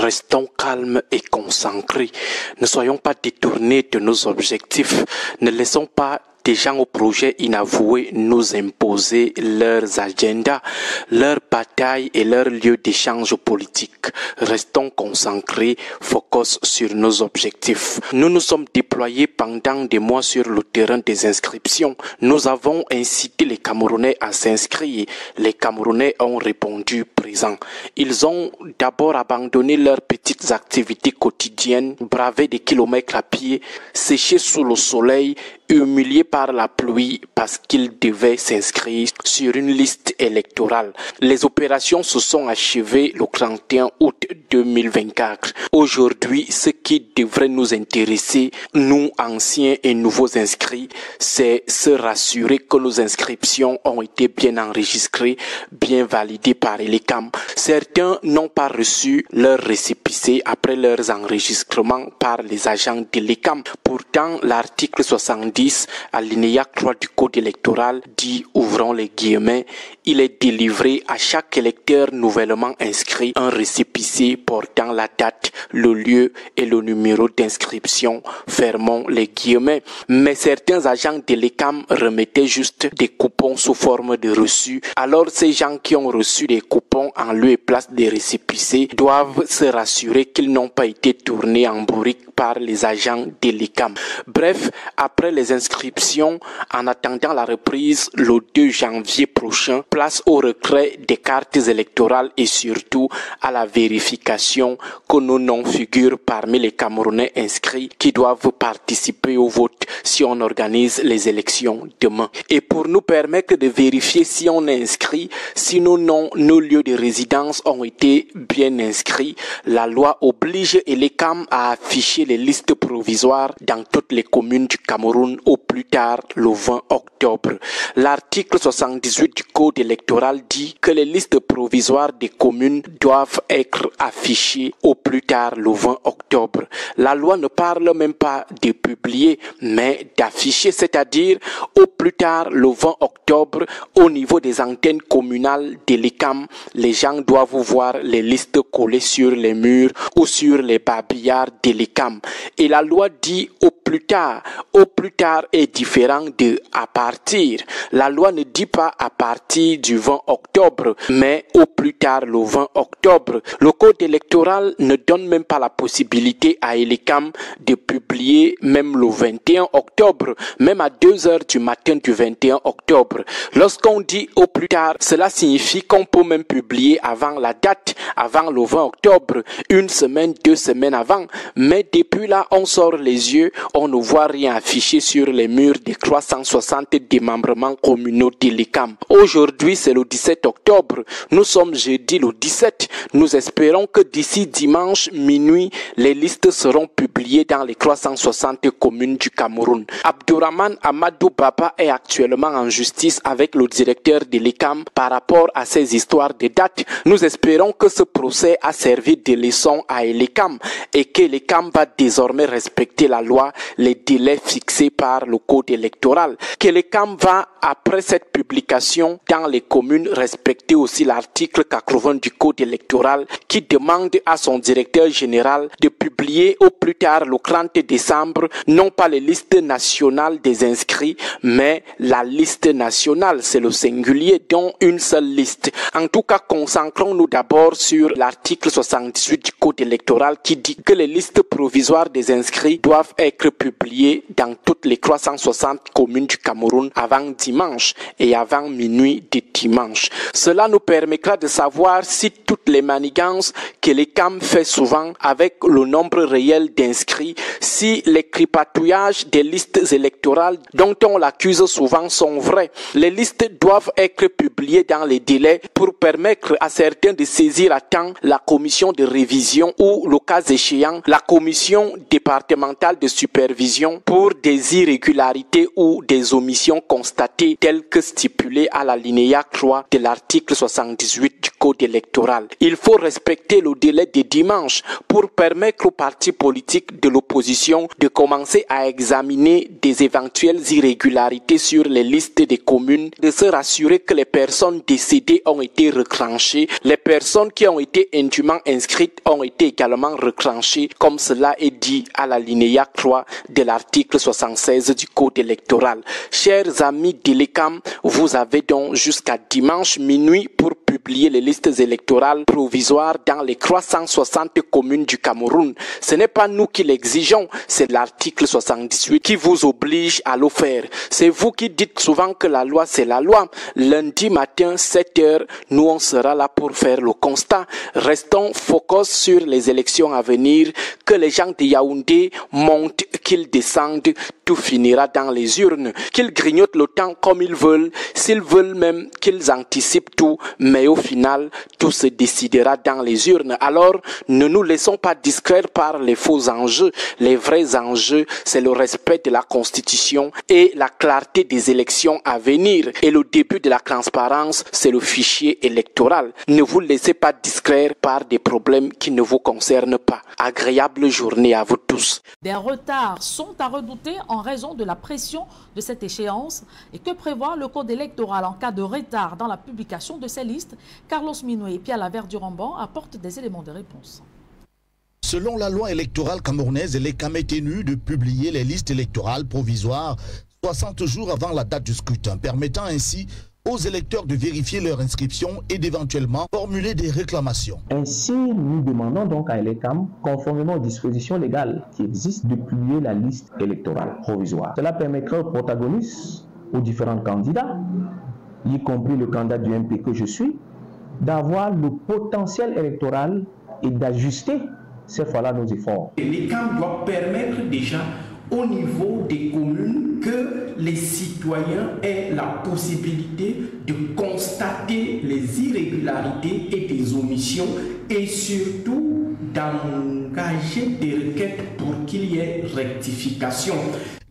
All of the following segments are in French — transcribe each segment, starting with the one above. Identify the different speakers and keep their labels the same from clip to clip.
Speaker 1: Restons calmes et concentrés. Ne soyons pas détournés de nos objectifs. Ne laissons pas des gens au projet inavoué nous imposer leurs agendas, leurs batailles et leurs lieux d'échange politique. Restons concentrés, focus sur nos objectifs. Nous nous sommes déployés pendant des mois sur le terrain des inscriptions. Nous avons incité les Camerounais à s'inscrire. Les Camerounais ont répondu présent. Ils ont d'abord abandonné leurs petites activités quotidiennes, bravé des kilomètres à pied, séché sous le soleil, humiliés par la pluie parce qu'ils devaient s'inscrire sur une liste électorale. Les opérations se sont achevées le 31 août 2024. Aujourd'hui, ce qui devrait nous intéresser, nous anciens et nouveaux inscrits, c'est se rassurer que nos inscriptions ont été bien enregistrées, bien validées par l'ECAM. Certains n'ont pas reçu leur récépissé après leurs enregistrements par les agents de l'ECAM. Pourtant, l'article 70 alinéa 3 du code électoral dit, ouvrons les guillemets, il est délivré à chaque électeur nouvellement inscrit un récépissé portant la date, le lieu et le numéro d'inscription, fermons les guillemets. Mais certains agents de l'ECAM remettaient juste des coupons sous forme de reçus. Alors ces gens qui ont reçu des coupons en lieu et place des récépissés doivent se rassurer qu'ils n'ont pas été tournés en bourrique par les agents de l'ECAM. Bref, après les inscriptions, en attendant la reprise le 2 janvier prochain, place au retrait des cartes électorales et surtout à la vérification que nos noms figurent parmi les Camerounais inscrits qui doivent participer au vote si on organise les élections demain. Et pour nous permettre de vérifier si on est inscrit, si nos noms, nos lieux de résidence ont été bien inscrits, la loi oblige l'ECAM à afficher les listes provisoires dans toutes les communes du Cameroun au plus tard le 20 octobre. L'article 78 du code électoral dit que les listes provisoires des communes doivent être affichées au plus tard le 20 octobre. La loi ne parle même pas de publier, mais d'afficher, c'est-à-dire au plus tard le 20 octobre, au niveau des antennes communales de l'ECAM, les gens doivent voir les listes collées sur les murs ou sur les babillards de l'ECAM. Et la loi dit au plus tard est différent de à partir. La loi ne dit pas à partir du 20 octobre, mais au plus tard le 20 octobre. Le code électoral ne donne même pas la possibilité à l'ECAM de publier même le 21 octobre, même à 2 heures du matin du 21 octobre. Lorsqu'on dit au plus tard, cela signifie qu'on peut même publier avant la date, avant le 20 octobre, une semaine, 2 semaines avant. Mais depuis là, on sort les yeux, on ne voit rien affiché sur les murs des 360 démembrements communaux de l'ECAM. Aujourd'hui, c'est le 17 octobre. Nous sommes jeudi le 17. Nous espérons que d'ici dimanche minuit, les listes seront publiées dans les 360 communes du Cameroun. Abdourahmane Amadou Baba est actuellement en justice avec le directeur de l'ECAM par rapport à ces histoires de dates. Nous espérons que ce procès a servi de leçon à l'ECAM et que l'ECAM va désormais respecter la loi, les délais fixés par le code électoral. Que l'ECAM va, après cette publication dans les communes, respecter aussi l'article 80 du code électoral qui demande à son directeur général de publier au plus tard le 30 décembre, non pas les listes nationales des inscrits, mais la liste nationale, c'est le singulier, dont une seule liste. En tout cas, concentrons-nous d'abord sur l'article 78 du code électoral qui dit que les listes provisoires des inscrits doivent être publiées dans toutes les 360 communes du Cameroun avant dimanche et avant minuit de dimanche. Cela nous permettra de savoir si toutes les manigances que l'ECAM fait souvent avec le nombre réel d'inscrits, si les cripatouillages des listes électorales dont on l'accuse souvent sont vrais. Les listes doivent être publiées dans les délais pour permettre à certains de saisir à temps la commission de révision ou, le cas échéant, la commission départementale de supervision pour des irrégularités ou des omissions constatées telles que stipulées à l'alinéa 3 de l'article 78 du code électoral. Il faut respecter le délai de dimanche pour permettre aux partis politiques de l'opposition de commencer à examiner des éventuelles irrégularités sur les listes des communes, de se rassurer que les personnes décédées ont été retranchées, les personnes qui ont été indûment inscrites ont été également retranchées, comme cela est dit à l'alinéa 3 de l'article 76 du code électoral. Chers amis d'Elecam, vous avez donc jusqu'à dimanche minuit pour publier les listes électorales provisoires dans les 360 communes du Cameroun. Ce n'est pas nous qui l'exigeons, c'est l'article 78 qui vous oblige à le faire. C'est vous qui dites souvent que la loi c'est la loi. Lundi matin 7 h, nous on sera là pour faire le constat. Restons focus sur les élections à venir, que les gens de Yaoundé montent, qu'ils descendent, tout finira dans les urnes, qu'ils grignotent le temps comme ils veulent, s'ils veulent même qu'ils anticipent tout, mais au final, tout se décidera dans les urnes. Alors, ne nous laissons pas distraire par les faux enjeux. Les vrais enjeux, c'est le respect de la Constitution et la clarté des élections à venir. Et le début de la transparence, c'est le fichier électoral. Ne vous laissez pas distraire par des problèmes qui ne vous concernent pas. Agréable journée à vous tous.
Speaker 2: Des retards sont à redouter en raison de la pression de cette échéance. Et que prévoit le code électoral en cas de retard dans la publication de ces listes? Carlos Minoué et Pierre Lavert-Duramban apportent des éléments de réponse.
Speaker 3: Selon la loi électorale camerounaise, l'ECAM est tenu de publier les listes électorales provisoires 60 jours avant la date du scrutin, permettant ainsi aux électeurs de vérifier leur inscription et d'éventuellement formuler des réclamations.
Speaker 4: Ainsi, nous demandons donc à l'ECAM, conformément aux dispositions légales qui existent, de publier la liste électorale provisoire. Cela permettra aux protagonistes, aux différents candidats, y compris le candidat du MP que je suis, d'avoir le potentiel électoral et d'ajuster cette fois-là nos efforts.
Speaker 5: L'ECAM doit permettre déjà au niveau des communes que les citoyens aient la possibilité de constater les irrégularités et des omissions et surtout d'engager des requêtes pour qu'il y ait rectification.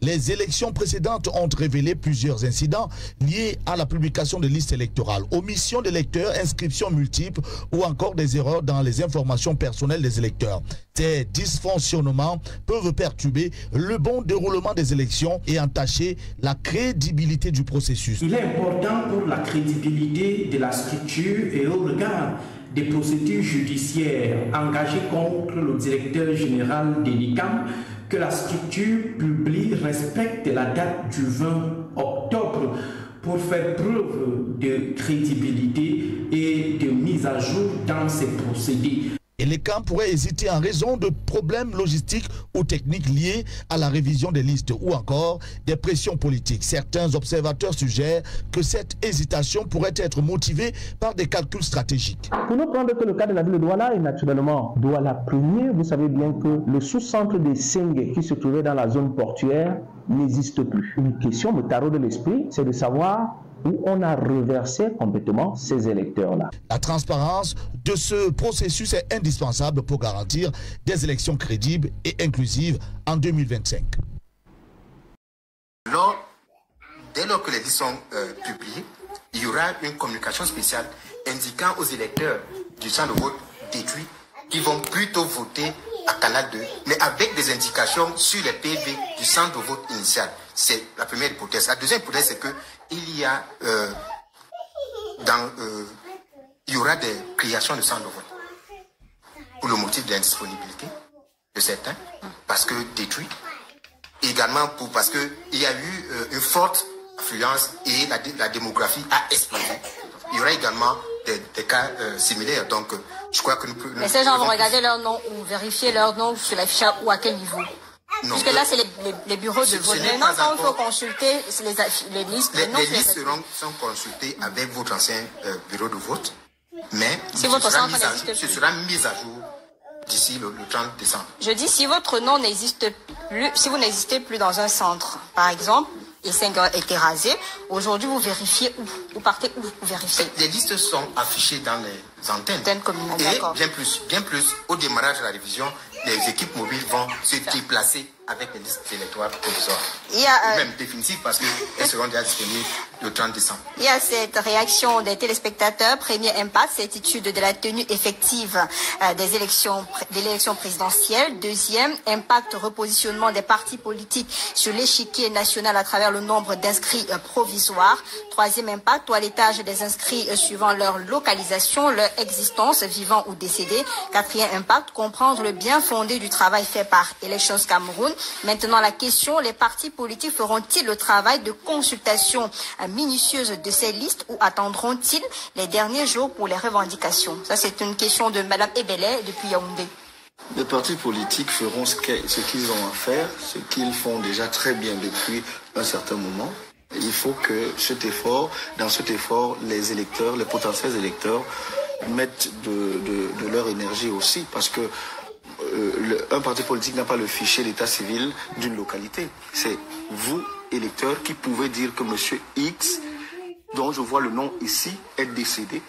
Speaker 3: Les élections précédentes ont révélé plusieurs incidents liés à la publication des listes électorales, omission d'électeurs, inscriptions multiples ou encore des erreurs dans les informations personnelles des électeurs. Ces dysfonctionnements peuvent perturber le bon déroulement des élections et entacher la crédibilité du processus.
Speaker 5: Il est important pour la crédibilité de la structure et au regard des procédures judiciaires engagées contre le directeur général de l'ICAM que la structure publie respecte la date du 20 octobre pour faire preuve de crédibilité et de mise à jour dans ces procédés.
Speaker 3: Et l'ECAM pourrait hésiter en raison de problèmes logistiques ou techniques liés à la révision des listes ou encore des pressions politiques. Certains observateurs suggèrent que cette hésitation pourrait être motivée par des calculs stratégiques.
Speaker 4: Pour ne prendre que le cas de la ville de Douala et naturellement Douala premier, vous savez bien que le sous-centre des Sengue qui se trouvait dans la zone portuaire n'existe plus. Une question me taraude de l'esprit, c'est de savoir où on a reversé complètement ces électeurs-là.
Speaker 3: La transparence de ce processus est indispensable pour garantir des élections crédibles et inclusives en 2025.
Speaker 6: Dès lors que les listes sont publiées, il y aura une communication spéciale indiquant aux électeurs du centre de vote détruit qu'ils vont plutôt voter à Canal 2, mais avec des indications sur les PV du centre de vote initial. C'est la première hypothèse. La deuxième hypothèse, c'est qu'il y a il y aura des créations de centres de vote pour le motif de l'indisponibilité de certains, parce que détruits, et également parce qu'il y a eu une forte affluence et la démographie a explosé. Il y aura également des cas similaires. Donc, je crois que nous pouvons...
Speaker 7: Mais ces gens vont regarder leur nom ou vérifier leur nom sur l'affichage ou à quel niveau? Non, parce que là, c'est les bureaux de vote. Maintenant, quand il faut consulter les listes...
Speaker 6: Les listes sont consultées avec votre ancien bureau de vote, mais
Speaker 7: si votre
Speaker 6: ce sera mis à jour d'ici le 30 décembre.
Speaker 7: Je dis, si votre nom n'existe plus, si vous n'existez plus dans un centre, par exemple, et 5 a été rasé, aujourd'hui, vous vérifiez où? Vous partez où? Vous vérifiez?
Speaker 6: Les listes sont affichées dans les antennes. Et bien plus, au démarrage de la révision, les équipes mobiles vont se déplacer avec les listes électorales provisoires. Même définitives parce qu'elles seront déjà disponibles le 30 décembre.
Speaker 7: Il y a cette réaction des téléspectateurs. Premier impact, certitude de la tenue effective de l'élection présidentielle. Deuxième impact, repositionnement des partis politiques sur l'échiquier national à travers le nombre d'inscrits provisoires. Troisième impact, toilettage des inscrits suivant leur localisation, leur existence, vivants ou décédés. Quatrième impact, comprendre le bien fondé du travail fait par Elections Cameroun. Maintenant, la question, les partis politiques feront-ils le travail de consultation minutieuse de ces listes ou attendront-ils les derniers jours pour les revendications? Ça, c'est une question de Mme Ebele depuis Yaoundé.
Speaker 8: Les partis politiques feront ce qu'ils ont à faire, ce qu'ils font déjà très bien depuis un certain moment. Il faut que dans cet effort, les électeurs, les potentiels électeurs mettent de leur énergie aussi, parce que un parti politique n'a pas le fichier d'état civil d'une localité. C'est vous, électeurs, qui pouvez dire que monsieur X, dont je vois le nom ici, est décédé.